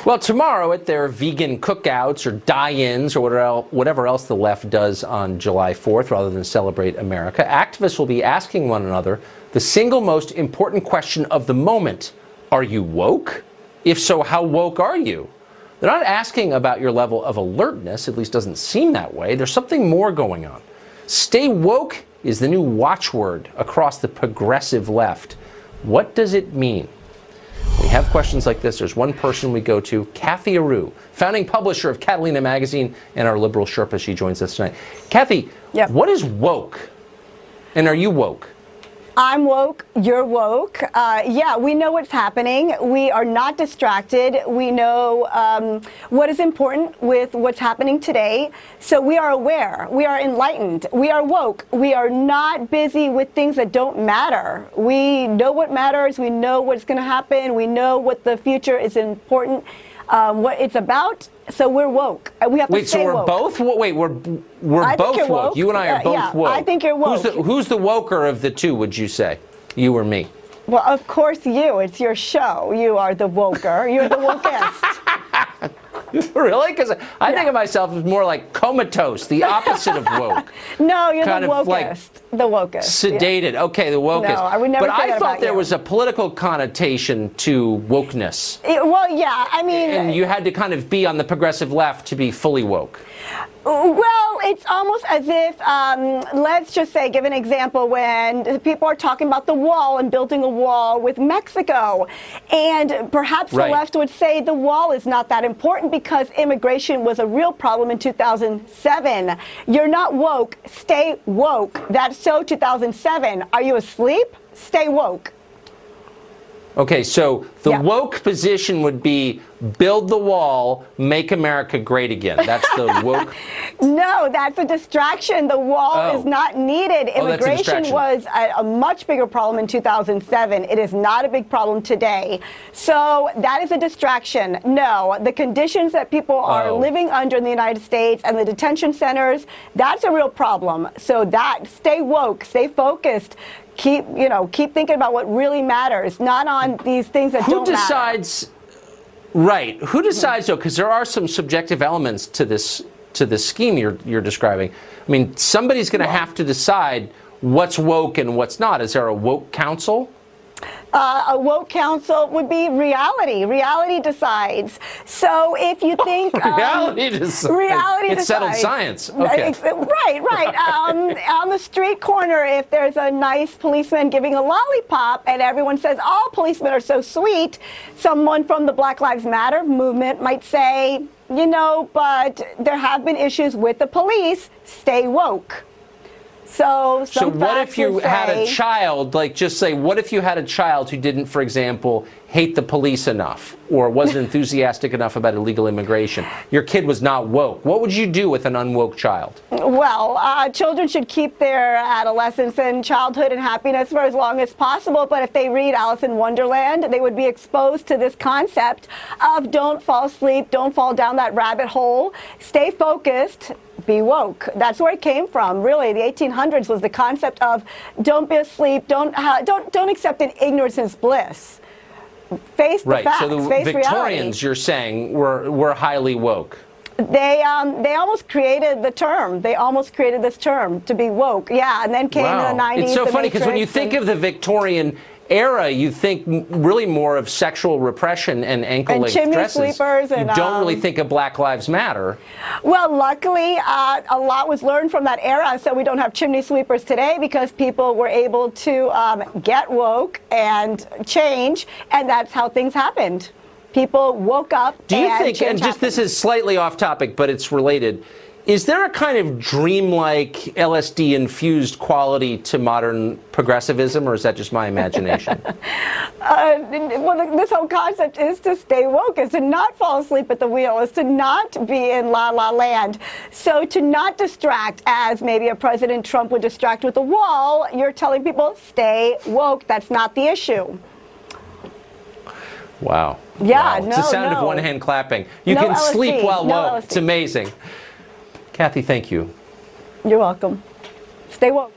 Well, tomorrow at their vegan cookouts or die-ins or whatever else the left does on July 4th rather than celebrate America, activists will be asking one another the single most important question of the moment. Are you woke? If so, how woke are you? They're not asking about your level of alertness, at least doesn't seem that way. There's something more going on. Stay woke is the new watchword across the progressive left. What does it mean? We have questions like this. There's one person we go to, Cathy Areu, founding publisher of Catalina Magazine and our liberal Sherpa. She joins us tonight. Cathy, What is woke? And are you woke? I'm woke, you're woke. Yeah, we know what's happening. We are not distracted. We know what is important with what's happening today. So we are aware. We are enlightened. We are woke. We are not busy with things that don't matter. We know what matters. We know what's going to happen. We know what the future is important, what it's about. So we're woke. We have to stay woke. Both? Wait, we're both woke. You and I are both woke. I think you're woke. Who's the woker of the two, would you say? You or me? Well, of course you. It's your show. You are the woker. You're the wokest. Really? Because I think of myself as more like comatose, the opposite of woke. No, you're kind the wokest. Like the wokest. Sedated. Yeah. Okay, the wokest. No, I would never say that about you. But I thought there was a political connotation to wokeness. Well, yeah, I mean... And you had to kind of be on the progressive left to be fully woke. Well, it's almost as if, let's just say, give an example, when people are talking about the wall and building a wall with Mexico. And perhaps the left would say the wall is not that important because immigration was a real problem in 2007. You're not woke. Stay woke. That's so 2007. Are you asleep? Stay woke. Okay, so the woke position would be build the wall, make America great again. That's the woke. No, that's a distraction. The wall is not needed. Immigration was a much bigger problem in 2007. It is not a big problem today. So that is a distraction. No, the conditions that people are living under in the United States and the detention centers, that's a real problem. So stay woke, stay focused. Keep thinking about what really matters, not on these things that don't matter. Who decides? Right. Who decides though? Because there are some subjective elements to this scheme you're describing. I mean, somebody's going to have to decide what's woke and what's not. Is there a woke council? A woke council would be reality. Reality decides. So if you think reality decides. Reality decides. Settled science. Okay. Right. On the street corner, if there's a nice policeman giving a lollipop and everyone says all policemen are so sweet, someone from the Black Lives Matter movement might say, but there have been issues with the police. Stay woke. So what if you had a child, what if you had a child who didn't, for example, hate the police enough or wasn't enthusiastic enough about illegal immigration? Your kid was not woke. What would you do with an unwoke child? Well, children should keep their adolescence and childhood and happiness for as long as possible. But if they read Alice in Wonderland, they would be exposed to this concept of don't fall asleep, don't fall down that rabbit hole, stay focused. Be woke. That's where it came from. Really, the 1800s was the concept of don't be asleep, don't accept an ignorance is bliss. Face the facts. So the Victorians, reality. You're saying, were highly woke. They almost created the term. They almost created this term to be woke. Yeah, and then came in the 90s. It's so funny because when you think of the Victorian era, you think really more of sexual repression and ankle-length dresses. Sleepers and, you don't really think of Black Lives Matter. Well, luckily, a lot was learned from that era, so we don't have chimney sweepers today because people were able to get woke and change, and that's how things happened. People woke up. Do you think, and just this is slightly off topic, but it's related, is there a kind of dreamlike LSD-infused quality to modern progressivism, or is that just my imagination? Well, this whole concept is to stay woke, is to not fall asleep at the wheel, is to not be in la-la land. So to not distract, as maybe a President Trump would distract with a wall, you're telling people, stay woke. That's not the issue. Wow. Yeah, wow. It's the sound of one hand clapping. You can LSD, sleep while woke. LSD. It's amazing. Cathy, thank you. You're welcome. Stay woke.